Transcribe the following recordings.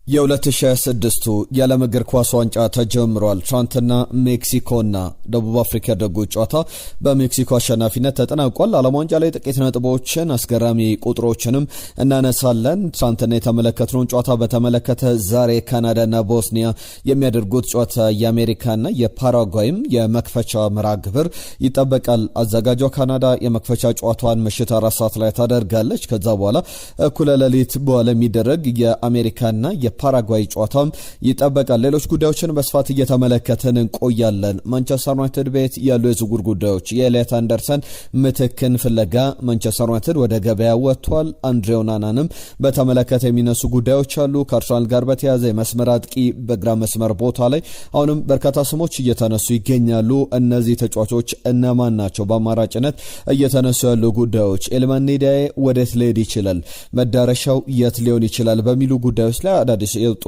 የ2026 የዓለም እግር ኳስ ዋንጫ ተጀምሯል። ትናንትና ሜክሲኮና ደቡብ አፍሪካ ያደረጉት ጨዋታ በሜክሲኮ አሸናፊነት ተጠናቋል። ዓለም ዋንጫ ላይ ጥቂት ነጥቦችን አስገራሚ ቁጥሮችንም እናነሳለን። ትናንትና የተመለከትነውን ጨዋታ በተመለከተ ዛሬ ካናዳና ቦስኒያ የሚያደርጉት ጨዋታ የአሜሪካና የፓራጓይም የመክፈቻ መርሃ ግብር ይጠበቃል። አዘጋጇ ካናዳ የመክፈቻ ጨዋታዋን ምሽት 4 ሰዓት ላይ ታደርጋለች። ከዛ በኋላ እኩለ ሌሊት በኋላ የሚደረግ የአሜሪካና ፓራጓይ ጨዋታም ይጠበቃል። ሌሎች ጉዳዮችን በስፋት እየተመለከተን እንቆያለን። ማንቸስተር ዩናይትድ ቤት ያሉ የዝውውር ጉዳዮች የኤሊዮት አንደርሰን ምትክን ፍለጋ ማንቸስተር ዩናይትድ ወደ ገበያ ወጥቷል። አንድሬ ኦናናንም በተመለከተ የሚነሱ ጉዳዮች አሉ። ከአርሰናል ጋር በተያያዘ የመስመር አጥቂ በግራ መስመር ቦታ ላይ አሁንም በርካታ ስሞች እየተነሱ ይገኛሉ። እነዚህ ተጫዋቾች እነማን ናቸው? በአማራጭነት እየተነሱ ያሉ ጉዳዮች ኤልማን ኒዳዬ ወዴት ሊሄድ ይችላል? መዳረሻው የት ሊሆን ይችላል? በሚሉ ጉዳዮች ላይ አዳዲስ የወጡ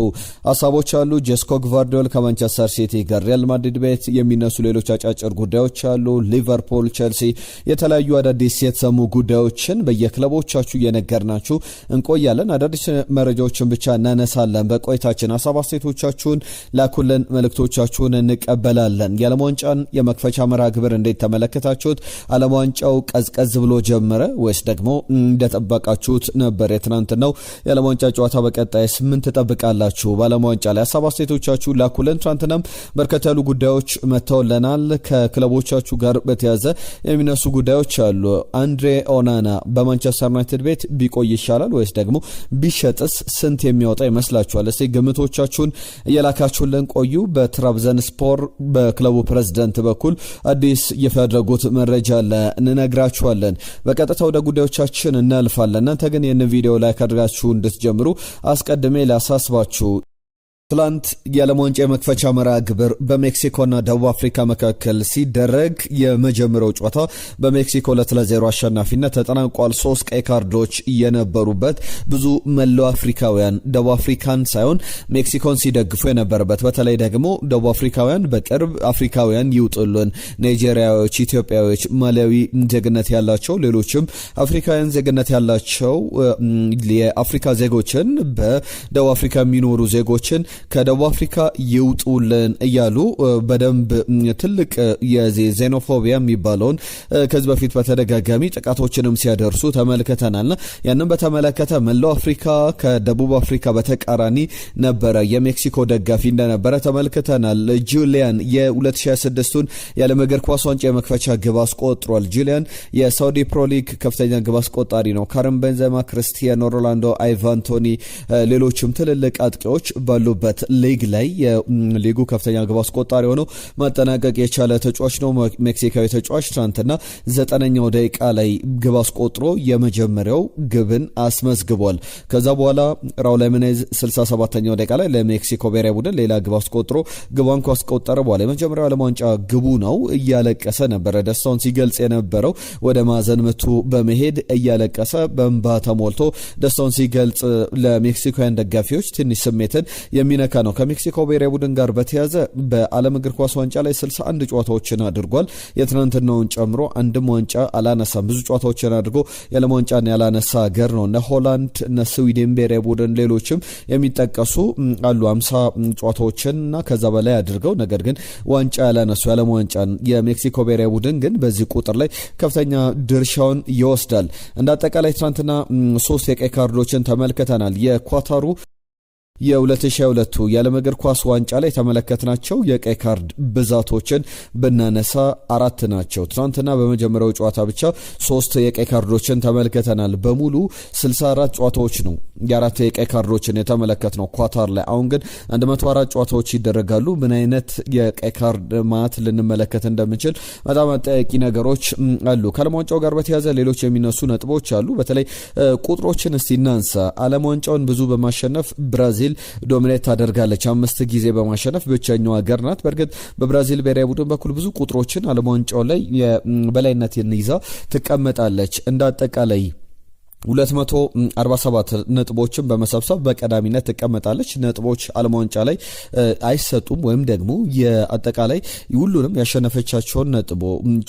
ሀሳቦች አሉ። ጄስኮ ግቫርዲዮል ከማንቸስተር ሲቲ ጋር፣ ሪያል ማድሪድ ቤት የሚነሱ ሌሎች አጫጭር ጉዳዮች አሉ። ሊቨርፑል፣ ቼልሲ የተለያዩ አዳዲስ የተሰሙ ጉዳዮችን በየክለቦቻችሁ እየነገርናችሁ እንቆያለን። አዳዲስ መረጃዎችን ብቻ እናነሳለን። በቆይታችን ሀሳብ አስተያየቶቻችሁን ላኩልን፣ መልእክቶቻችሁን እንቀበላለን። የዓለም ዋንጫን የመክፈቻ መርሃ ግብር እንዴት ተመለከታችሁት? ዓለም ዋንጫው ቀዝቀዝ ብሎ ጀመረ ወይስ ደግሞ እንደጠበቃችሁት ነበር? የትናንትናው የዓለም ዋንጫ ጨዋታ በቀጣይ 8 ተጠብቃላችሁ? በዓለም ዋንጫ ላይ ሀሳብ አስተያየቶቻችሁ ላኩልን። ትናንትናም በርከት ያሉ ጉዳዮች መተውለናል። ከክለቦቻችሁ ጋር በተያዘ የሚነሱ ጉዳዮች አሉ። አንድሬ ኦናና በማንቸስተር ዩናይትድ ቤት ቢቆይ ይሻላል ወይስ ደግሞ ቢሸጥስ ስንት የሚያወጣ ይመስላችኋል? እስቲ ግምቶቻችሁን እየላካችሁልን ቆዩ። በትራብዘን ስፖር በክለቡ ፕሬዝዳንት በኩል አዲስ ይፋ ያደረጉት መረጃ አለ፣ እንነግራችኋለን። በቀጥታ ወደ ጉዳዮቻችን እናልፋለን። እናንተ ግን ይህን ቪዲዮ ላይ ካድርጋችሁ እንድትጀምሩ አስቀድሜ ላሳስባችሁ። ትላንት የዓለም ዋንጫ የመክፈቻ መርሃ ግብር በሜክሲኮና ደቡብ አፍሪካ መካከል ሲደረግ የመጀመሪያው ጨዋታ በሜክሲኮ 2-0 አሸናፊነት ተጠናቋል። 3 ቀይ ካርዶች የነበሩበት፣ ብዙ መላው አፍሪካውያን ደቡብ አፍሪካን ሳይሆን ሜክሲኮን ሲደግፉ የነበረበት፣ በተለይ ደግሞ ደቡብ አፍሪካውያን በቅርብ አፍሪካውያን ይውጡልን፣ ናይጄሪያዎች፣ ኢትዮጵያዎች፣ ማሊያዊ ዜግነት ያላቸው ሌሎችም አፍሪካውያን ዜግነት ያላቸው የአፍሪካ ዜጎችን በደቡብ አፍሪካ የሚኖሩ ዜጎችን ከደቡብ አፍሪካ ይውጡልን እያሉ በደንብ ትልቅ የዜኖፎቢያ የሚባለውን ከዚህ በፊት በተደጋጋሚ ጥቃቶችንም ሲያደርሱ ተመልክተናልና ያንን በተመለከተ መላው አፍሪካ ከደቡብ አፍሪካ በተቃራኒ ነበረ፣ የሜክሲኮ ደጋፊ እንደነበረ ተመልክተናል። ጁሊያን የ2026ቱን የዓለም እግር ኳስ ዋንጫ የመክፈቻ ግብ አስቆጥሯል። ጁሊያን የሳውዲ ፕሮ ሊግ ከፍተኛ ግብ አስቆጣሪ ነው። ካረም ቤንዜማ፣ ክርስቲያኖ ሮናልዶ፣ አይቫን ቶኒ ሌሎችም ትልልቅ አጥቂዎች ባሉበት ሊግ ላይ የሊጉ ከፍተኛ ግብ አስቆጣሪ ሆኖ ማጠናቀቅ የቻለ ተጫዋች ነው። ሜክሲካዊ ተጫዋች ትናንትና 9ኛው ደቂቃ ላይ ግብ አስቆጥሮ የመጀመሪያው ግብን አስመዝግቧል። ከዛ በኋላ ራውል ሂሜኔዝ 67ኛው ደቂቃ ላይ ለሜክሲኮ ብሔራዊ ቡድን ሌላ ግብ አስቆጥሮ ግቧን ካስቆጠረ በኋላ የመጀመሪያው ዓለም ዋንጫ ግቡ ነው። እያለቀሰ ነበረ ደስታውን ሲገልጽ የነበረው። ወደ ማዕዘን ምቱ በመሄድ እያለቀሰ በእንባ ተሞልቶ ደስታውን ሲገልጽ ለሜክሲኮያን ደጋፊዎች ትንሽ ስሜትን የሚነካ ነው። ከሜክሲኮ ብሔራዊ ቡድን ጋር በተያዘ በዓለም እግር ኳስ ዋንጫ ላይ 61 ጨዋታዎችን አድርጓል። የትናንትናውን ጨምሮ አንድም ዋንጫ አላነሳም። ብዙ ጨዋታዎችን አድርጎ የዓለም ዋንጫን ያላነሳ ሀገር ነው። እነ ሆላንድ፣ እነ ስዊድን ብሔራዊ ቡድን ሌሎችም የሚጠቀሱ አሉ። 50 ጨዋታዎችንና ከዛ በላይ አድርገው ነገር ግን ዋንጫ ያላነሱ የዓለም ዋንጫን የሜክሲኮ ብሔራዊ ቡድን ግን በዚህ ቁጥር ላይ ከፍተኛ ድርሻውን ይወስዳል። እንደ አጠቃላይ ትናንትና 3 የቀይ ካርዶችን ተመልክተናል። የኳታሩ የ2022 የዓለም እግር ኳስ ዋንጫ ላይ ተመለከትናቸው የቀይ ካርድ ብዛቶችን ብናነሳ 4 ናቸው። ትናንትና በመጀመሪያው ጨዋታ ብቻ 3 የቀይ ካርዶችን ተመልክተናል። በሙሉ 64 ጨዋታዎች ነው የአራት የቀይ ካርዶችን የተመለከትነው ኳታር ላይ። አሁን ግን 104 ጨዋታዎች ይደረጋሉ። ምን አይነት የቀይ ካርድ ማት ልንመለከት እንደምንችል በጣም አጠያቂ ነገሮች አሉ። ከዓለም ዋንጫው ጋር በተያያዘ ሌሎች የሚነሱ ነጥቦች አሉ። በተለይ ቁጥሮችን እስቲ እናንሳ። ዓለም ዋንጫውን ብዙ በማሸነፍ ብራዚል ዶሚኔት ታደርጋለች። 5 ጊዜ በማሸነፍ ብቸኛው ሀገር ናት። በእርግጥ በብራዚል ብሔራዊ ቡድን በኩል ብዙ ቁጥሮችን ዓለም ዋንጫው ላይ የበላይነትን ይዛ ትቀመጣለች። እንደ አጠቃላይ 247 ነጥቦችን በመሰብሰብ በቀዳሚነት ተቀመጣለች። ነጥቦች ዓለም ዋንጫ ላይ አይሰጡም ወይም ደግሞ የአጠቃላይ ሁሉንም ያሸነፈቻቸውን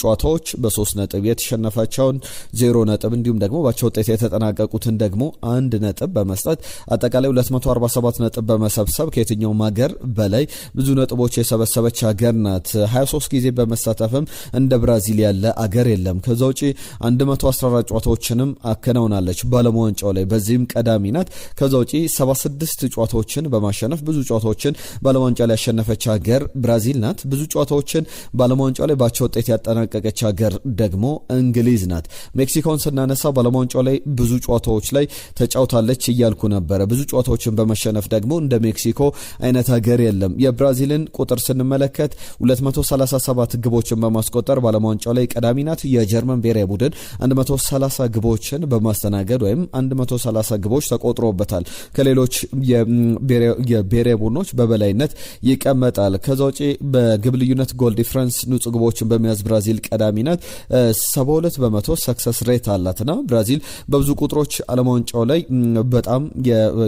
ጨዋታዎች በ3 ነጥብ የተሸነፈቻቸውን 0 ነጥብ እንዲሁም ደግሞ ባቻ ውጤት የተጠናቀቁትን ደግሞ 1 ነጥብ በመስጠት አጠቃላይ 247 ነጥብ በመሰብሰብ ከየትኛውም ሀገር በላይ ብዙ ነጥቦች የሰበሰበች ሀገር ናት። 23 ጊዜ በመሳተፍም እንደ ብራዚል ያለ ሀገር የለም። ከዛ ውጪ 114 ጨዋታዎችንም አከናውናለች በዓለም ዋንጫው ላይ በዚህም ቀዳሚ ናት። ከዛ ውጪ 76 ጨዋታዎችን በማሸነፍ ብዙ ጨዋታዎችን በዓለም ዋንጫ ላይ ያሸነፈች ሀገር ብራዚል ናት። ብዙ ጨዋታዎችን በዓለም ዋንጫው ላይ ባቻ ውጤት ያጠናቀቀች ሀገር ደግሞ እንግሊዝ ናት። ሜክሲኮን ስናነሳ በዓለም ዋንጫው ላይ ብዙ ጨዋታዎች ላይ ተጫውታለች እያልኩ ነበረ። ብዙ ጨዋታዎችን በመሸነፍ ደግሞ እንደ ሜክሲኮ አይነት ሀገር የለም። የብራዚልን ቁጥር ስንመለከት 237 ግቦችን በማስቆጠር በዓለም ዋንጫው ላይ ቀዳሚ ናት። የጀርመን ብሔራዊ ቡድን 130 ግቦችን በማስተናገድ ወይም 130 ግቦች ተቆጥሮበታል። ከሌሎች የብሔራዊ ቡድኖች በበላይነት ይቀመጣል። ከዛ ውጪ በግብ ልዩነት ጎል ዲፍረንስ ንጹህ ግቦችን በመያዝ ብራዚል ቀዳሚ ናት። 72% ሰክሰስ ሬት አላትና ብራዚል በብዙ ቁጥሮች ዓለም ዋንጫው ላይ በጣም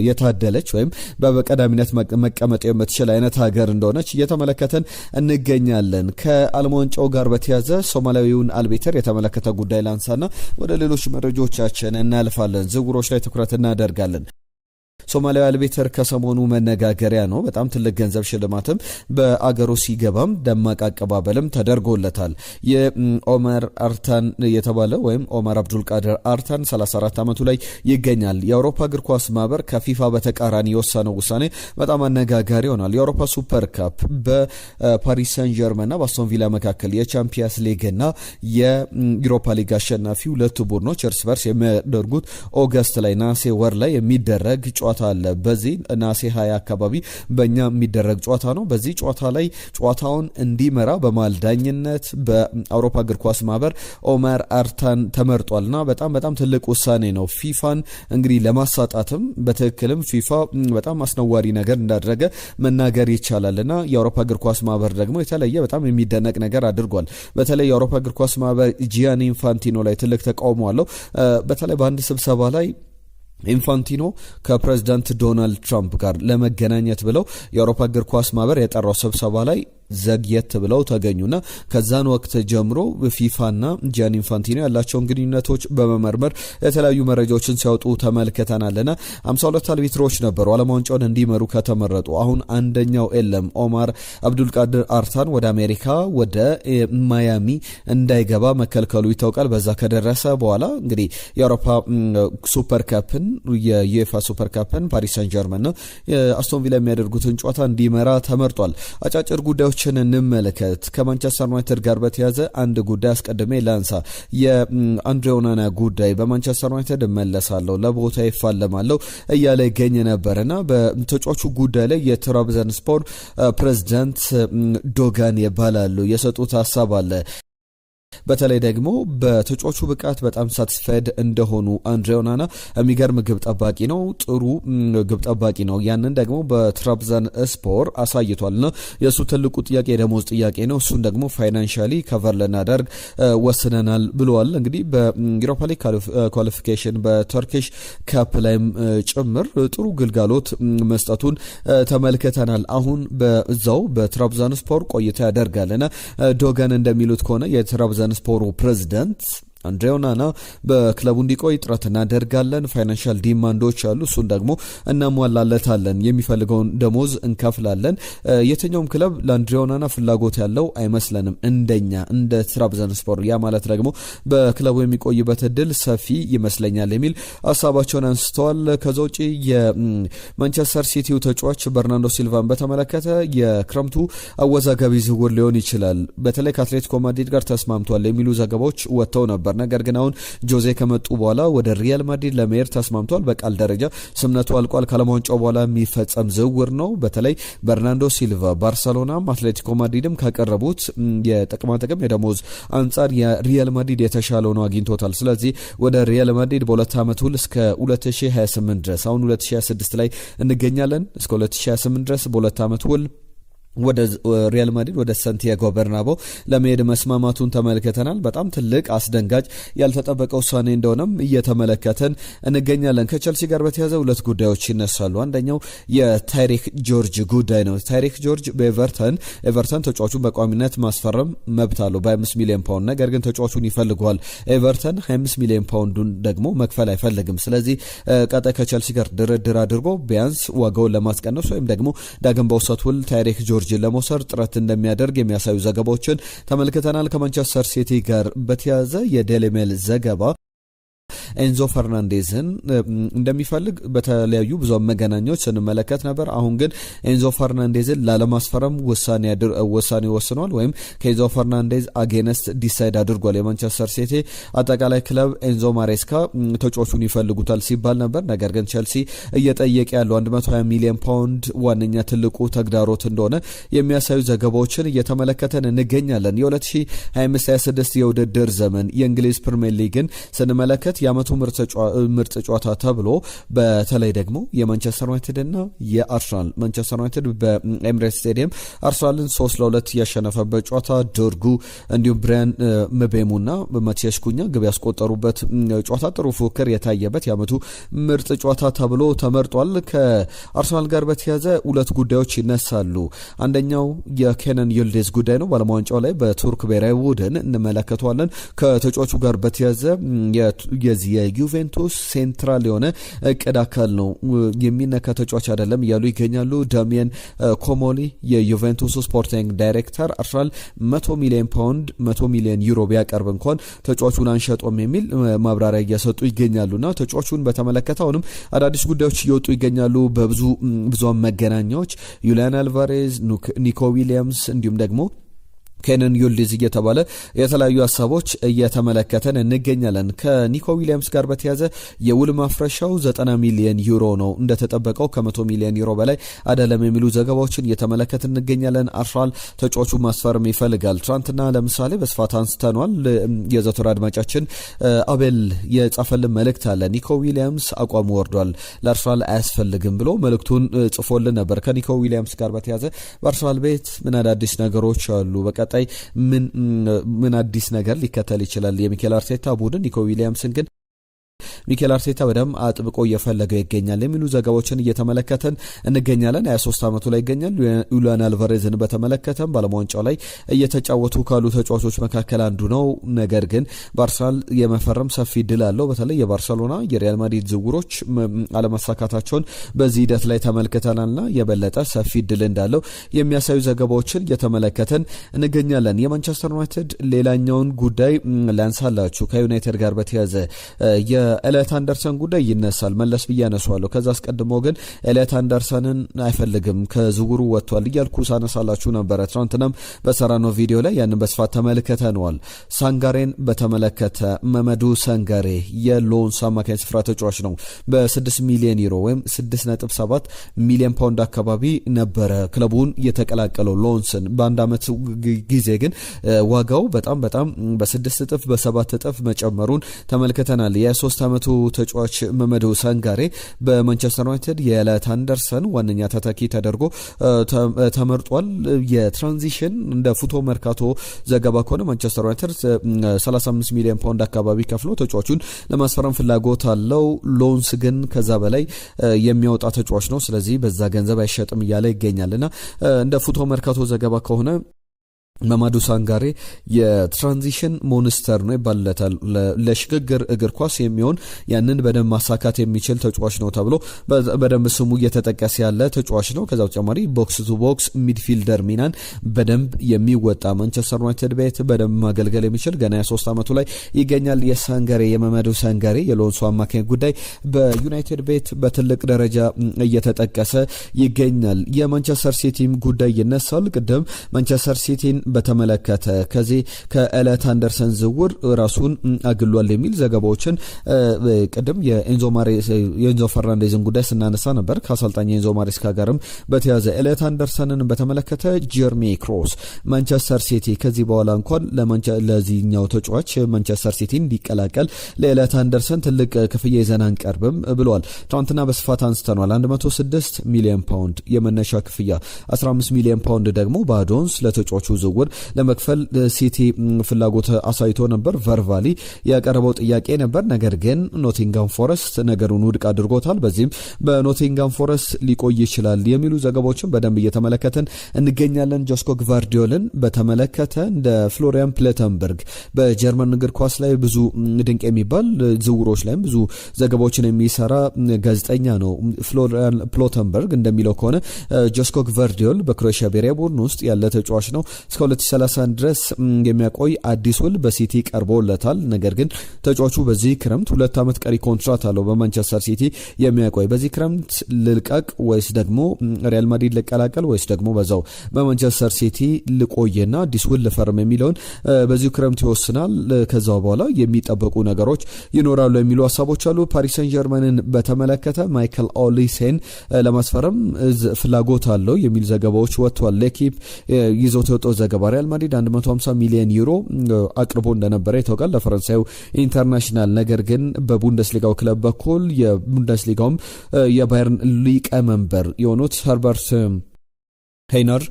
የታደለች ወይም በቀዳሚነት መቀመጥ የምትችል አይነት ሀገር እንደሆነች እየተመለከተን እንገኛለን። ከዓለም ዋንጫው ጋር በተያያዘ ሶማሊያዊውን አልቤተር የተመለከተ ጉዳይ ላንሳና ወደ ሌሎች መረጃዎቻችን እናልፋለን። ዝውውሮች ላይ ትኩረት እናደርጋለን። ሶማሊያዊ አልቤተር ከሰሞኑ መነጋገሪያ ነው። በጣም ትልቅ ገንዘብ ሽልማትም በአገሩ ሲገባም ደማቅ አቀባበልም ተደርጎለታል። የኦመር አርታን የተባለ ወይም ኦመር አብዱል ቃድር አርታን 34 ዓመቱ ላይ ይገኛል። የአውሮፓ እግር ኳስ ማህበር ከፊፋ በተቃራኒ የወሰነው ውሳኔ በጣም አነጋጋሪ ሆኗል። የአውሮፓ ሱፐር ካፕ በፓሪስ ሰን ጀርመንና በአስቶን ቪላ መካከል የቻምፒየንስ ሊግና የዩሮፓ ሊግ አሸናፊ ሁለቱ ቡድኖች እርስ በርስ የሚያደርጉት ኦገስት ላይ ናሴ ወር ላይ የሚደረግ ጨዋታ አለ። በዚህ ናሴ 20 አካባቢ በእኛ የሚደረግ ጨዋታ ነው። በዚህ ጨዋታ ላይ ጨዋታውን እንዲመራ በማልዳኝነት በአውሮፓ እግር ኳስ ማህበር ኦመር አርታን ተመርጧልና በጣም ትልቅ ውሳኔ ነው። ፊፋን እንግዲህ ለማሳጣትም በትክክልም ፊፋ በጣም አስነዋሪ ነገር እንዳደረገ መናገር ይቻላልና የአውሮፓ እግር ኳስ ማህበር ደግሞ የተለየ በጣም የሚደነቅ ነገር አድርጓል። በተለይ የአውሮፓ እግር ኳስ ማህበር ጂያኒ ኢንፋንቲኖ ላይ ትልቅ ተቃውሞ አለው። በተለይ በአንድ ስብሰባ ላይ ኢንፋንቲኖ ከፕሬዝዳንት ዶናልድ ትራምፕ ጋር ለመገናኘት ብለው የአውሮፓ እግር ኳስ ማህበር የጠራው ስብሰባ ላይ ዘግየት ብለው ተገኙና ከዛን ወቅት ጀምሮ ፊፋና ጂያኒ ኢንፋንቲኖ ያላቸውን ግንኙነቶች በመመርመር የተለያዩ መረጃዎችን ሲያወጡ ተመልክተናልና 52 አልቢትሮች ነበሩ ዓለም ዋንጫውን እንዲመሩ ከተመረጡ። አሁን አንደኛው የለም። ኦመር አብዱል ቃድር አርታን ወደ አሜሪካ ወደ ማያሚ እንዳይገባ መከልከሉ ይታወቃል። በዛ ከደረሰ በኋላ እንግዲህ የአውሮፓ ሱፐር ካፕን የዩኤፋ ሱፐር ካፕን ፓሪስ ሰን ጀርመን ነው አስቶን ቪላ የሚያደርጉትን ጨዋታ እንዲመራ ተመርጧል። አጫጭር ጉዳዮች እንመለከት። ከማንቸስተር ዩናይትድ ጋር በተያዘ አንድ ጉዳይ አስቀድሜ ላንሳ። የአንድሬ ኦናና ጉዳይ በማንቸስተር ዩናይትድ እመለሳለሁ ለቦታ ይፋለማለሁ እያለ ይገኝ ነበርና በተጫዋቹ ጉዳይ ላይ የትራብዘንስፖር ፕሬዝዳንት ዶጋን ይባላሉ የሰጡት ሀሳብ አለ። በተለይ ደግሞ በተጫዋቹ ብቃት በጣም ሳቲስፋይድ እንደሆኑ አንድሬ ኦናና የሚገርም ግብ ጠባቂ ነው፣ ጥሩ ግብ ጠባቂ ነው። ያንን ደግሞ በትራብዛን ስፖር አሳይቷልና የእሱ ትልቁ ጥያቄ የደሞዝ ጥያቄ ነው። እሱን ደግሞ ፋይናንሻሊ ከቨር ልናደርግ ወስነናል ብለዋል። እንግዲህ በዩሮፓ ሊግ ኳሊፊኬሽን በተርኪሽ ካፕ ላይም ጭምር ጥሩ ግልጋሎት መስጠቱን ተመልክተናል። አሁን በዛው በትራብዛን ስፖር ቆይታ ያደርጋልና ዶጋን እንደሚሉት ከሆነ የትራብዛን ስፖሩ ፕሬዝዳንት አንድሬ ኦናና በክለቡ እንዲቆይ ጥረት እናደርጋለን። ፋይናንሻል ዲማንዶች አሉ፣ እሱን ደግሞ እናሟላለታለን። የሚፈልገውን ደሞዝ እንከፍላለን። የትኛውም ክለብ ለአንድሬ ኦናና ፍላጎት ያለው አይመስለንም እንደኛ እንደ ትራብዘንስፖር። ያ ማለት ደግሞ በክለቡ የሚቆይበት እድል ሰፊ ይመስለኛል የሚል ሀሳባቸውን አንስተዋል። ከዛ ውጪ የማንቸስተር ሲቲው ተጫዋች በርናንዶ ሲልቫን በተመለከተ የክረምቱ አወዛጋቢ ዝውውር ሊሆን ይችላል፣ በተለይ ከአትሌቲኮ ማድሪድ ጋር ተስማምቷል የሚሉ ዘገባዎች ወጥተው ነበር። ነገር ግን አሁን ጆዜ ከመጡ በኋላ ወደ ሪያል ማድሪድ ለመሄድ ተስማምቷል። በቃል ደረጃ ስምነቱ አልቋል። ከዓለም ዋንጫው በኋላ የሚፈጸም ዝውውር ነው። በተለይ በርናንዶ ሲልቫ ባርሰሎናም አትሌቲኮ ማድሪድም ካቀረቡት የጥቅማ ጥቅም የደሞዝ አንጻር የሪያል ማድሪድ የተሻለው ነው አግኝቶታል። ስለዚህ ወደ ሪያል ማድሪድ በሁለት ዓመት ውል እስከ 2028 ድረስ አሁን 2026 ላይ እንገኛለን። እስከ 2028 ድረስ በሁለት ዓመት ውል ወደ ሪያል ማድሪድ ወደ ሳንቲያጎ በርናባው ለመሄድ መስማማቱን ተመልክተናል። በጣም ትልቅ አስደንጋጭ ያልተጠበቀ ውሳኔ እንደሆነም እየተመለከተን እንገኛለን። ከቸልሲ ጋር በተያያዘ ሁለት ጉዳዮች ይነሳሉ። አንደኛው የታይሪክ ጆርጅ ጉዳይ ነው። ታይሪክ ጆርጅ ኤቨርተን ተጫዋቹን በቋሚነት ማስፈረም መብት አለው በ5 ሚሊዮን ፓውንድ። ነገር ግን ተጫዋቹን ይፈልገዋል። ኤቨርተን 25 ሚሊዮን ፓውንዱን ደግሞ መክፈል አይፈልግም። ስለዚህ ቀጣይ ከቸልሲ ጋር ድርድር አድርጎ ቢያንስ ዋጋውን ለማስቀነስ ወይም ደግሞ ዳግም በውሰት ውል ታይሪክ ጆርጅ ለመውሰድ ጥረት እንደሚያደርግ የሚያሳዩ ዘገባዎችን ተመልክተናል። ከማንቸስተር ሲቲ ጋር በተያያዘ የዴሊ ሜል ዘገባ ኤንዞ ፈርናንዴዝን እንደሚፈልግ በተለያዩ ብዙ መገናኛዎች ስንመለከት ነበር። አሁን ግን ኤንዞ ፈርናንዴዝን ላለማስፈረም ውሳኔ ወስኗል፣ ወይም ከኤንዞ ፈርናንዴዝ አጌነስት ዲሳይድ አድርጓል። የማንቸስተር ሲቲ አጠቃላይ ክለብ ኤንዞ ማሬስካ ተጫዋቹን ይፈልጉታል ሲባል ነበር። ነገር ግን ቸልሲ እየጠየቀ ያለው 120 ሚሊዮን ፓውንድ ዋነኛ ትልቁ ተግዳሮት እንደሆነ የሚያሳዩ ዘገባዎችን እየተመለከተን እንገኛለን። የ2025/26 የውድድር ዘመን የእንግሊዝ ፕሪሚየር ሊግን ስንመለከት የአመቱ ምርጥ ጨዋታ ተብሎ በተለይ ደግሞ የማንቸስተር ዩናይትድ እና የአርሰናል ማንቸስተር ዩናይትድ በኤምሬትስ ስቴዲየም አርሰናልን 3-2 ያሸነፈበት ጨዋታ ዶርጉ እንዲሁም ብራያን ምቤሙና ማቲያስ ኩኛ ግብ ያስቆጠሩበት ጨዋታ ጥሩ ፉክክር የታየበት የአመቱ ምርጥ ጨዋታ ተብሎ ተመርጧል። ከአርሰናል ጋር በተያያዘ ሁለት ጉዳዮች ይነሳሉ። አንደኛው የኬነን ይልዲዝ ጉዳይ ነው። በዓለም ዋንጫው ላይ በቱርክ ብሔራዊ ቡድን እንመለከተዋለን። ከተጫዋቹ ጋር በተያያዘ የዩቬንቱስ ሴንትራል የሆነ እቅድ አካል ነው፣ የሚነካ ተጫዋች አይደለም እያሉ ይገኛሉ። ዳሚየን ኮሞሊ የዩቬንቱስ ስፖርቲንግ ዳይሬክተር አርሰናል 100 ሚሊዮን ፓውንድ 100 ሚሊዮን ዩሮ ቢያቀርብ እንኳን ተጫዋቹን አንሸጦም የሚል ማብራሪያ እየሰጡ ይገኛሉና ተጫዋቹን በተመለከተ አሁንም አዳዲስ ጉዳዮች እየወጡ ይገኛሉ። በብዙ መገናኛዎች ዩሊያን አልቫሬዝ፣ ኒኮ ዊሊያምስ እንዲሁም ደግሞ ኬነን ይልዲዝ እየተባለ የተለያዩ ሀሳቦች እየተመለከተን እንገኛለን። ከኒኮ ዊሊያምስ ጋር በተያያዘ የውል ማፍረሻው 90 ሚሊዮን ዩሮ ነው፣ እንደተጠበቀው ከ100 ሚሊዮን ዩሮ በላይ አይደለም የሚሉ ዘገባዎችን እየተመለከትን እንገኛለን። አርሰናል ተጫዋቹ ማስፈረም ይፈልጋል። ትናንትና ለምሳሌ በስፋት አንስተኗል። የዘወትር አድማጫችን አቤል የጻፈልን መልእክት አለ። ኒኮ ዊሊያምስ አቋሙ ወርዷል፣ ለአርሰናል አያስፈልግም ብሎ መልእክቱን ጽፎልን ነበር። ከኒኮ ዊሊያምስ ጋር በተያያዘ በአርሰናል ቤት ምን አዳዲስ ነገሮች አሉ፣ በቀጣይ ምን አዲስ ነገር ሊከተል ይችላል የሚኬል አርቴታ ቡድን ኒኮ ዊሊያምስን ግን ሚኬል አርቴታ በደም አጥብቆ እየፈለገው ይገኛል የሚሉ ዘገባዎችን እየተመለከተን እንገኛለን። 23 ዓመቱ ላይ ይገኛል። ዩሊያን አልቫሬዝን በተመለከተም በዓለም ዋንጫው ላይ እየተጫወቱ ካሉ ተጫዋቾች መካከል አንዱ ነው። ነገር ግን በአርሰናል የመፈረም ሰፊ ድል አለው። በተለይ የባርሰሎና የሪያል ማድሪድ ዝውውሮች አለመሳካታቸውን በዚህ ሂደት ላይ ተመልክተናልና የበለጠ ሰፊ ድል እንዳለው የሚያሳዩ ዘገባዎችን እየተመለከተን እንገኛለን። የማንቸስተር ዩናይትድ ሌላኛውን ጉዳይ ላንሳላችሁ። ከዩናይትድ ጋር በተያያዘ ኤሊዮት አንደርሰን ጉዳይ ይነሳል። መለስ ብዬ አነሳዋለሁ። ከዛ አስቀድሞ ግን ኤሊዮት አንደርሰንን አይፈልግም ከዝውውሩ ወጥቷል እያልኩ ሳነሳላችሁ ነበረ። ትናንትናም በሰራነው ቪዲዮ ላይ ያንን በስፋት ተመልክተነዋል። ሳንጋሬን በተመለከተ መመዱ ሳንጋሬ የሎንስ አማካኝ ስፍራ ተጫዋች ነው። በ6 ሚሊዮን ዩሮ ወይም 6.7 ሚሊዮን ፓውንድ አካባቢ ነበረ ክለቡን የተቀላቀለው ሎንስን። በአንድ አመት ጊዜ ግን ዋጋው በጣም በ6 እጥፍ በ7 እጥፍ መጨመሩን ተመልክተናል። የ3 ዓመቱ ተጫዋች መመዱ ሳንጋሬ በማንቸስተር ዩናይትድ የኤሊዮት አንደርሰን ዋነኛ ተተኪ ተደርጎ ተመርጧል። የትራንዚሽን እንደ ፉቶ መርካቶ ዘገባ ከሆነ ማንቸስተር ዩናይትድ 35 ሚሊዮን ፓውንድ አካባቢ ከፍሎ ተጫዋቹን ለማስፈረም ፍላጎት አለው። ሎንስ ግን ከዛ በላይ የሚያወጣ ተጫዋች ነው፣ ስለዚህ በዛ ገንዘብ አይሸጥም እያለ ይገኛልና እንደ ፉቶ መርካቶ ዘገባ ከሆነ መማዱ ሳንጋሬ የትራንዚሽን ሞንስተር ነው ይባልለታል። ለሽግግር እግር ኳስ የሚሆን ያንን በደንብ ማሳካት የሚችል ተጫዋች ነው ተብሎ በደንብ ስሙ እየተጠቀሰ ያለ ተጫዋች ነው። ከዛ በተጨማሪ ቦክስ ቱ ቦክስ ሚድፊልደር ሚናን በደንብ የሚወጣ ማንቸስተር ዩናይትድ ቤት በደንብ ማገልገል የሚችል ገና የ3 ዓመቱ ላይ ይገኛል። የመማዱ ሳንጋሬ የሎንሱ አማካኝ ጉዳይ በዩናይትድ ቤት በትልቅ ደረጃ እየተጠቀሰ ይገኛል። የማንቸስተር ሲቲም ጉዳይ ይነሳል። ቅድም ማንቸስተር ሲቲን በተመለከተ ከዚህ ከኤሊዮት አንደርሰን ዝውውር ራሱን አግሏል የሚል ዘገባዎችን ቀደም የኤንዞ ፈርናንዴዝን ጉዳይ ስናነሳ ነበር። ከአሰልጣኝ ኤንዞ ማሬስካ ጋርም በተያዘ ኤሊዮት አንደርሰንን በተመለከተ ጀርሚ ክሮስ ማንቸስተር ሲቲ ከዚህ በኋላ እንኳን ለዚህኛው ተጫዋች ማንቸስተር ሲቲ እንዲቀላቀል ለኤሊዮት አንደርሰን ትልቅ ክፍያ ይዘን አንቀርብም ብለዋል። ትናንትና በስፋት አንስተናል። 106 ሚሊዮን ፓውንድ የመነሻ ክፍያ፣ 15 ሚሊዮን ፓውንድ ደግሞ በአዶንስ ለተጫዋቹ ዝውውር ለመክፈል ሲቲ ፍላጎት አሳይቶ ነበር። ቨርቫሊ ያቀረበው ጥያቄ ነበር። ነገር ግን ኖቲንጋም ፎረስት ነገሩን ውድቅ አድርጎታል። በዚህም በኖቲንጋም ፎረስት ሊቆይ ይችላል የሚሉ ዘገባዎችን በደንብ እየተመለከትን እንገኛለን። ጆስኮ ግቫርዲዮልን በተመለከተ እንደ ፍሎሪያን ፕሌተንበርግ በጀርመን እግር ኳስ ላይ ብዙ ድንቅ የሚባል ዝውውሮች ላይም ብዙ ዘገባዎችን የሚሰራ ጋዜጠኛ ነው። ፍሎሪያን ፕሌተንበርግ እንደሚለው ከሆነ ጆስኮ ግቫርዲዮል በክሮኤሽያ ብሔራዊ ቡድን ውስጥ ያለ ተጫዋች ነው። እስከ 2030 ድረስ የሚያቆይ አዲስ ውል በሲቲ ቀርቦለታል። ነገር ግን ተጫዋቹ በዚህ ክረምት 2 ዓመት ቀሪ ኮንትራት አለው በማንቸስተር ሲቲ የሚያቆይ። በዚህ ክረምት ልልቀቅ ወይስ ደግሞ ሪያል ማድሪድ ልቀላቀል ወይስ ደግሞ በዛው በማንቸስተር ሲቲ ልቆይና አዲስ ውል ልፈርም የሚለውን በዚህ ክረምት ይወስናል። ከዛው በኋላ የሚጠበቁ ነገሮች ይኖራሉ የሚሉ ሀሳቦች አሉ። ፓሪስ ሰን ጀርመንን በተመለከተ ማይክል ኦሊሴን ለማስፈረም ፍላጎት አለው የሚል ዘገባዎች ወጥቷል። ለኪፕ ይዞት የወጣው ዘገባ ሪያል ማድሪድ 150 ሚሊዮን ዩሮ አቅርቦ እንደነበረ ይታወቃል ለፈረንሳዩ ኢንተርናሽናል። ነገር ግን በቡንደስሊጋው ክለብ በኩል የቡንደስሊጋውም የባየርን ሊቀመንበር የሆኑት ኸርበርት ሄይነር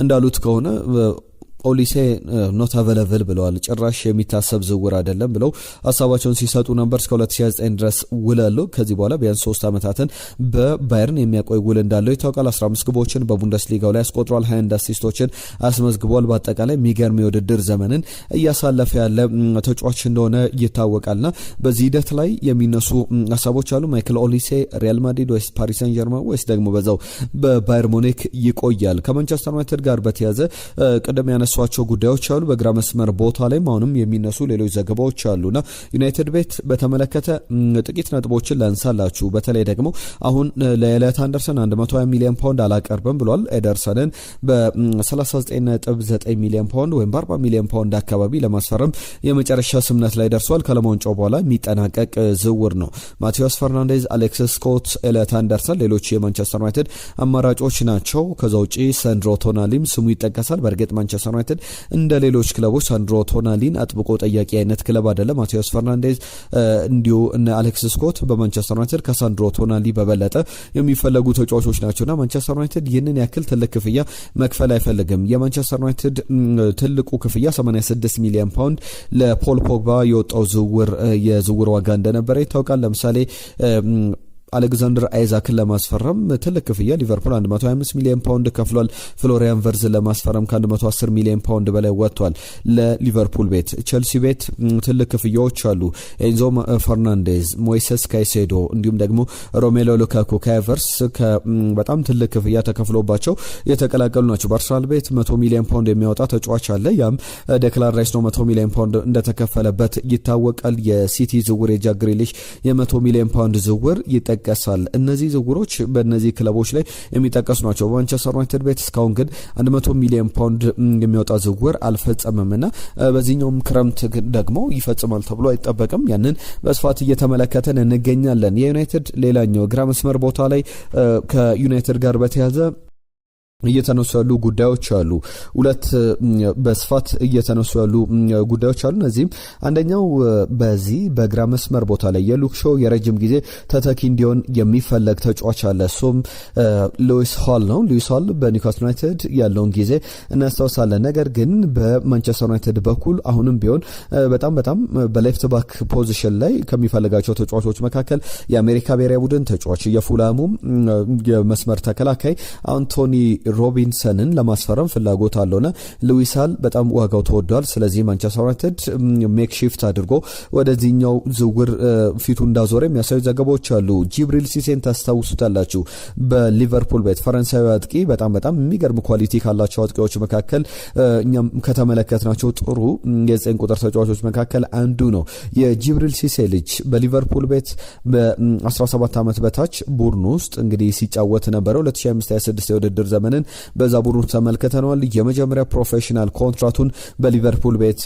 እንዳሉት ከሆነ ኦሊሴ ኖት አቬለብል ብለዋል። ጭራሽ የሚታሰብ ዝውውር አይደለም ብለው ሀሳባቸውን ሲሰጡ ነበር። እስከ 2029 ድረስ ውል አለው። ከዚህ በኋላ ቢያንስ 3 ዓመታትን በባየርን የሚያቆይ ውል እንዳለው ይታወቃል። 15 ግቦችን በቡንደስሊጋው ላይ አስቆጥሯል። 21 አሲስቶችን አስመዝግቧል። በአጠቃላይ የሚገርም የውድድር ዘመንን እያሳለፈ ያለ ተጫዋች እንደሆነ ይታወቃልና በዚህ ሂደት ላይ የሚነሱ ሀሳቦች አሉ። ማይክል ኦሊሴ ሪያል ማድሪድ ወይስ ፓሪስ ሰን ጀርመን ወይስ ደግሞ በዛው በባየር ሙኒክ ይቆያል? ከማንቸስተር ዩናይትድ ጋር በተያዘ ቀደም ሷቸው ጉዳዮች አሉ። በግራ መስመር ቦታ ላይ አሁንም የሚነሱ ሌሎች ዘገባዎች አሉና ዩናይትድ ቤት በተመለከተ ጥቂት ነጥቦችን ላንሳላችሁ። በተለይ ደግሞ አሁን ለኤሊዮት አንደርሰን 120 ሚሊዮን ፓውንድ አላቀርብም ብሏል። ኤደርሰንን በ39.9 ሚሊዮን ፓውንድ ወይም በ40 ሚሊዮን ፓውንድ አካባቢ ለማስፈረም የመጨረሻ ስምምነት ላይ ደርሷል። ከለማውንጫው በኋላ የሚጠናቀቅ ዝውውር ነው። ማቴዎስ ፈርናንዴዝ፣ አሌክሲስ ስኮት፣ ኤሊዮት አንደርሰን ሌሎች የማንቸስተር ዩናይትድ አማራጮች ናቸው። ከዛ ውጪ ሳንድሮ ቶናሊም ስሙ ይጠቀሳል። በእርግጥ ማንቸስተር ዩናይትድ እንደ ሌሎች ክለቦች ሳንድሮ ቶናሊን አጥብቆ ጠያቂ አይነት ክለብ አይደለም። ማቴዎስ ፈርናንዴዝ እንዲሁ እነ አሌክስ ስኮት በማንቸስተር ዩናይትድ ከሳንድሮ ቶናሊ በበለጠ የሚፈለጉ ተጫዋቾች ናቸውና ማንቸስተር ዩናይትድ ይህንን ያክል ትልቅ ክፍያ መክፈል አይፈልግም። የማንቸስተር ዩናይትድ ትልቁ ክፍያ 86 ሚሊዮን ፓውንድ ለፖል ፖግባ የወጣው የዝውውር ዋጋ እንደነበረ ይታወቃል። ለምሳሌ አሌክዛንደር አይዛክን ለማስፈረም ትልቅ ክፍያ ሊቨርፑል 125 ሚሊዮን ፓውንድ ከፍሏል። ፍሎሪያን ቨርዝን ለማስፈረም ከ110 ሚሊዮን ፓውንድ በላይ ወጥቷል ለሊቨርፑል ቤት። ቸልሲ ቤት ትልቅ ክፍያዎች አሉ። ኤንዞ ፈርናንዴዝ፣ ሞይሰስ ካይሴዶ እንዲሁም ደግሞ ሮሜሎ ሉካኩ ካቨርስ በጣም ትልቅ ክፍያ ተከፍሎባቸው የተቀላቀሉ ናቸው። በአርሰናል ቤት 100 ሚሊዮን ፓውንድ የሚያወጣ ተጫዋች አለ። ያም ዴክላን ራይስ ነው። 100 ሚሊዮን ፓውንድ እንደተከፈለበት ይታወቃል። የሲቲ ዝውውር የጃክ ግሪሊሽ የ100 ሚሊዮን ፓውንድ ዝውውር ይጠቀሳል። እነዚህ ዝውውሮች በእነዚህ ክለቦች ላይ የሚጠቀሱ ናቸው። በማንቸስተር ዩናይትድ ቤት እስካሁን ግን 100 ሚሊዮን ፓውንድ የሚያወጣ ዝውውር አልፈጸመምና በዚህኛውም ክረምት ደግሞ ይፈጽማል ተብሎ አይጠበቅም። ያንን በስፋት እየተመለከተን እንገኛለን። የዩናይትድ ሌላኛው ግራ መስመር ቦታ ላይ ከዩናይትድ ጋር በተያያዘ እየተነሱ ያሉ ጉዳዮች አሉ። ሁለት በስፋት እየተነሱ ያሉ ጉዳዮች አሉ። እነዚህም አንደኛው በዚህ በግራ መስመር ቦታ ላይ የሉክ ሾው የረጅም ጊዜ ተተኪ እንዲሆን የሚፈለግ ተጫዋች አለ። እሱም ሉዊስ ሆል ነው። ሉዊስ ሆል በኒውካስል ዩናይትድ ያለውን ጊዜ እናስታውሳለን። ነገር ግን በማንቸስተር ዩናይትድ በኩል አሁንም ቢሆን በጣም በሌፍት ባክ ፖዚሽን ላይ ከሚፈልጋቸው ተጫዋቾች መካከል የአሜሪካ ብሔራዊ ቡድን ተጫዋች የፉላሙም የመስመር ተከላካይ አንቶኒ ሮቢንሰንን ለማስፈረም ፍላጎት አለውና ሉዊስ ሆል በጣም ዋጋው ተወዷል። ስለዚህ ማንቸስተር ዩናይትድ ሜክሺፍት አድርጎ ወደዚህኛው ዝውውር ፊቱ እንዳዞረ የሚያሳዩ ዘገባዎች አሉ። ጂብሪል ሲሴን ታስታውሱታላችሁ። በሊቨርፑል ቤት ፈረንሳዊ አጥቂ በጣም የሚገርም ኳሊቲ ካላቸው አጥቂዎች መካከል እኛም ከተመለከትናቸው ጥሩ የ9 ቁጥር ተጫዋቾች መካከል አንዱ ነው። የጂብሪል ሲሴ ልጅ በሊቨርፑል ቤት በ17 ዓመት በታች ቡድን ውስጥ እንግዲህ ሲጫወት ነበረ። 2025-26 የውድድር ዘመንን ሲሴንን በዛ ቡድን ተመልክተናል። የመጀመሪያ ፕሮፌሽናል ኮንትራቱን በሊቨርፑል ቤት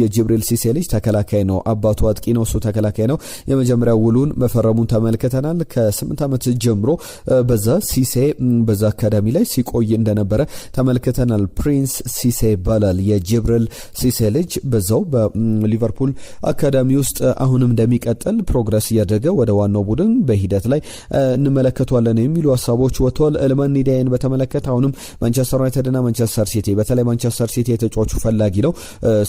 የጅብሪል ሲሴ ልጅ ተከላካይ ነው፣ አባቱ አጥቂ ነው፣ እሱ ተከላካይ ነው። የመጀመሪያ ውሉን መፈረሙን ተመልክተናል። ከ8 ዓመት ጀምሮ በዛ ሲሴ በዛ አካዳሚ ላይ ሲቆይ እንደነበረ ተመልክተናል። ፕሪንስ ሲሴ ይባላል የጅብሪል ሲሴ ልጅ። በዛው በሊቨርፑል አካዳሚ ውስጥ አሁንም እንደሚቀጥል ፕሮግረስ እያደረገ ወደ ዋናው ቡድን በሂደት ላይ እንመለከተዋለን የሚሉ ሀሳቦች ወጥተዋል። ኤልማን ኒዳይን በተመለከተ አሁንም ማንቸስተር ዩናይትድ እና ማንቸስተር ሲቲ በተለይ ማንቸስተር ሲቲ የተጫዋቹ ፈላጊ ነው።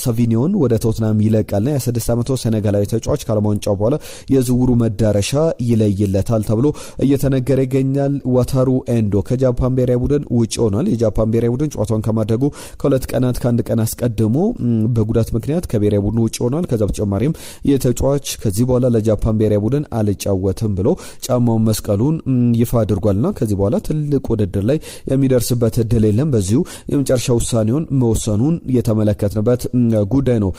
ሳቪኒዮን ወደ ቶትናም ይለቃልና የ6 ዓመቱ ሴኔጋላዊ ተጫዋች ከዓለም ዋንጫው በኋላ የዝውውሩ መዳረሻ ይለይለታል ተብሎ እየተነገረ ይገኛል። ዋታሩ ኤንዶ ከጃፓን ብሔራዊ ቡድን ውጭ ሆኗል። የጃፓን ብሔራዊ ቡድን ጨዋታውን ከማድረጉ ከሁለት ቀናት ከአንድ ቀን አስቀድሞ በጉዳት ምክንያት ከብሔራዊ ቡድኑ ውጭ ሆኗል። ከዛ በተጨማሪም የተጫዋች ከዚህ በኋላ ለጃፓን ብሔራዊ ቡድን አልጫወትም ብሎ ጫማውን መስቀሉን ይፋ አድርጓልና ከዚህ በኋላ ትልቅ ውድድር ላይ የሚደርስበት እድል የለም። በዚሁ የመጨረሻ ውሳኔውን መወሰኑን የተመለከትንበት ጉዳይ ነው።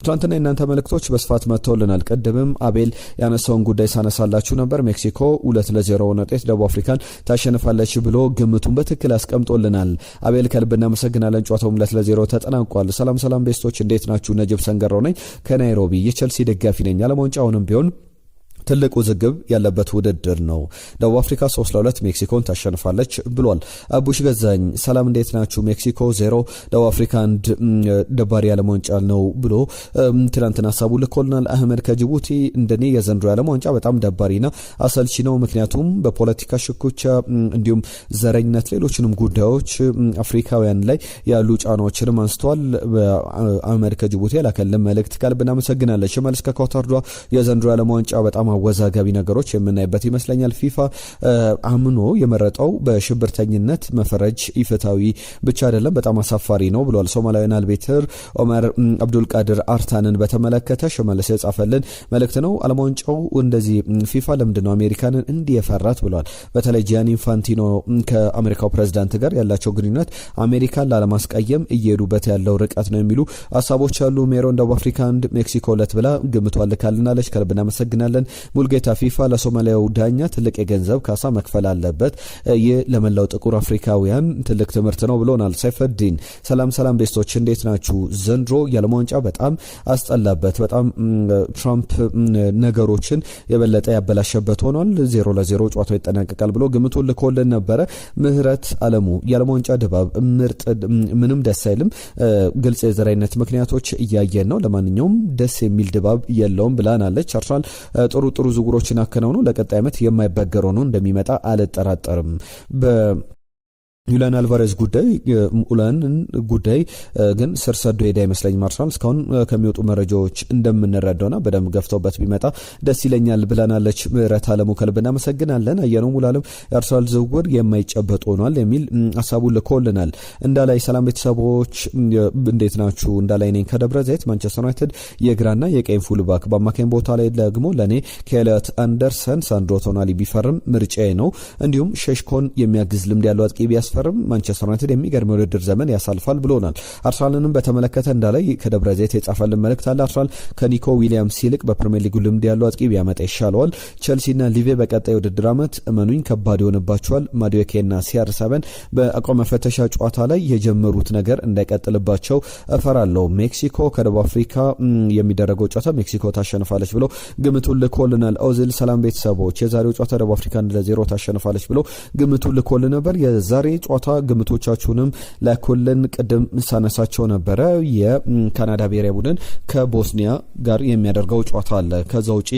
ትናንትና የእናንተ መልእክቶች በስፋት መጥተውልናል። ቀደምም አቤል ያነሳውን ጉዳይ ሳነሳላችሁ ነበር። ሜክሲኮ 2-0 ውጤት ደቡብ አፍሪካን ታሸንፋለች ብሎ ግምቱን በትክክል አስቀምጦልናል። አቤል ከልብ እናመሰግናለን። ጨዋታው 2-0 ተጠናቋል። ሰላም ቤስቶች እንዴት ናችሁ? ነጅብ ሰንገራው ነኝ ከናይሮቢ የቼልሲ ደጋፊ ነኝ። ዓለም ዋንጫውንም ቢሆን ትልቅ ውዝግብ ያለበት ውድድር ነው። ደቡብ አፍሪካ 3-2 ሜክሲኮን ታሸንፋለች ብሏል። አቡሽ ገዛኝ ሰላም እንዴት ናችሁ? ሜክሲኮ 0 ደቡብ አፍሪካ 1 ደባሪ ዓለም ዋንጫ ነው ብሎ ትናንትና ሀሳቡ ልኮልናል። አህመድ ከጅቡቲ እንደኔ የዘንድሮ ዓለም ዋንጫ በጣም ደባሪና አሰልቺ ነው። ምክንያቱም በፖለቲካ ሽኩቻ እንዲሁም ዘረኝነት፣ ሌሎችንም ጉዳዮች አፍሪካውያን ላይ ያሉ ጫናዎችንም አንስተዋል። አህመድ ከጅቡቲ ላከልን መልእክት ከልብ እናመሰግናለን። ሽመልስ ከኳታርዷ የዘንድሮ ዓለም ዋንጫ በጣም አወዛጋቢ ነገሮች የምናይበት ይመስለኛል። ፊፋ አምኖ የመረጠው በሽብርተኝነት መፈረጅ ኢፍታዊ ብቻ አይደለም፣ በጣም አሳፋሪ ነው ብሏል። ሶማሊያዊን አልቤትር ኦመር አብዱል ቃድር አርታንን በተመለከተ ሽመልስ የጻፈልን መልእክት ነው። ዓለም ዋንጫው እንደዚህ ፊፋ ለምንድነው አሜሪካንን እንዲየፈራት ብሏል። በተለይ ጂያኒ ኢንፋንቲኖ ከአሜሪካው ፕሬዝዳንት ጋር ያላቸው ግንኙነት አሜሪካን ላለማስቀየም እየሄዱበት ያለው ርቀት ነው የሚሉ ሀሳቦች አሉ። ሜሮን ደቡብ አፍሪካ 1 ሜክሲኮ 2 ብላ ግምቷን ልካልናለች። ከልብ እናመሰግናለን። ሙልጌታ ፊፋ ለሶማሊያው ዳኛ ትልቅ የገንዘብ ካሳ መክፈል አለበት። ይህ ለመላው ጥቁር አፍሪካውያን ትልቅ ትምህርት ነው ብሎናል። ሰይፈዲን ሰላም ቤስቶች እንዴት ናችሁ? ዘንድሮ የዓለም ዋንጫ በጣም አስጠላበት። በጣም ትራምፕ ነገሮችን የበለጠ ያበላሸበት ሆኗል። 0-0 ጨዋታው ይጠናቀቃል ብሎ ግምቱን ልኮልን ነበረ። ምህረት አለሙ የዓለም ዋንጫ ድባብ ምርጥ ምንም ደስ አይልም፣ ግልጽ የዘረኝነት ምክንያቶች እያየን ነው። ለማንኛውም ደስ የሚል ድባብ የለውም ብላናለች። አርሰናል ጥሩ ዝውውሮችን አከናውነው ለቀጣይ ዓመት የማይበገር ሆኖ እንደሚመጣ አልጠራጠርም። ዩላን አልቫሬዝ ጉዳይ ግን ስር ሰዶ ሄዳ አይመስለኝም። አርሰናል እስካሁን ከሚወጡ መረጃዎች እንደምንረዳውና በደንብ ገፍተውበት ቢመጣ ደስ ይለኛል ብለናለች። ምህረት አለሙ ከልብ እናመሰግናለን። አየነው ሙሉዓለም የአርሰናል ዝውውር የማይጨበጥ ሆኗል የሚል ሀሳቡን ልኮልናል። እንዳላይ ሰላም ቤተሰቦች እንዴት ናችሁ? እንዳላይ ነኝ ከደብረ ዘይት። ማንቸስተር ዩናይትድ የግራና የቀኝ ፉልባክ በአማካኝ ቦታ ላይ ደግሞ ለኔ ከኤሊዮት አንደርሰን ሳንድሮ ቶናሊ ቢፈርም ምርጫዬ ነው። እንዲሁም ሼሽኮን የሚያግዝ ልምድ ያለው አጥቂ ቢያስፈርም ማንቸስተር ዩናይትድ የሚገርም ውድድር ዘመን ያሳልፋል ብሎናል። አርሰናልንም በተመለከተ እንዳላይ ከደብረ ዘይት የጻፈልን መልእክት አለ። አርሰናል ከኒኮ ዊሊያምስ ይልቅ በፕሪሚየር ሊጉ ልምድ ያለው አጥቂ ቢያመጣ ይሻለዋል። ቼልሲና ሊቬ በቀጣይ ውድድር ዓመት እመኑኝ ከባድ ይሆንባቸዋል። ማዱዌኬና ሲአር7 በአቋም መፈተሻ ጨዋታ ላይ የጀመሩት ነገር እንዳይቀጥልባቸው እፈራለሁ። ሜክሲኮ ከደቡብ አፍሪካ የሚደረገው ጨዋታ ሜክሲኮ ታሸንፋለች ብሎ ግምቱን ልኮልናል። ኦዝል ሰላም ቤተሰቦች የዛሬው ጨዋታ ደቡብ አፍሪካ 1-0 ታሸንፋለች ብሎ ግምቱን ልኮልን ነበር። የዛሬ ጨዋታ ግምቶቻችሁንም ላኩልን። ቅድም ሳነሳቸው ነበረ። የካናዳ ብሔራዊ ቡድን ከቦስኒያ ጋር የሚያደርገው ጨዋታ አለ። ከዛ ውጪ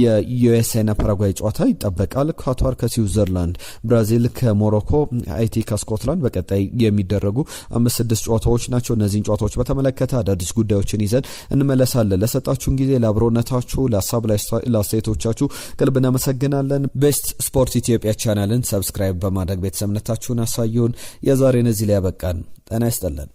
የዩኤስኤ እና ፓራጓይ ጨዋታ ይጠበቃል። ካታር ከስዊዘርላንድ፣ ብራዚል ከሞሮኮ፣ ሃይቲ ከስኮትላንድ በቀጣይ የሚደረጉ 5-6 ጨዋታዎች ናቸው። እነዚህን ጨዋታዎች በተመለከተ አዳዲስ ጉዳዮችን ይዘን እንመለሳለን። ለሰጣችሁን ጊዜ፣ ለአብሮነታችሁ፣ ለሀሳብ ለአስተያየቶቻችሁ ከልብ እናመሰግናለን። ቤስት ስፖርት ኢትዮጵያ ቻናልን ሰብስክራይብ በማድረግ ቤተሰብነታችሁን አሳዩን። የዛሬን እዚህ ላይ ያበቃን። ጤና ይስጥልን።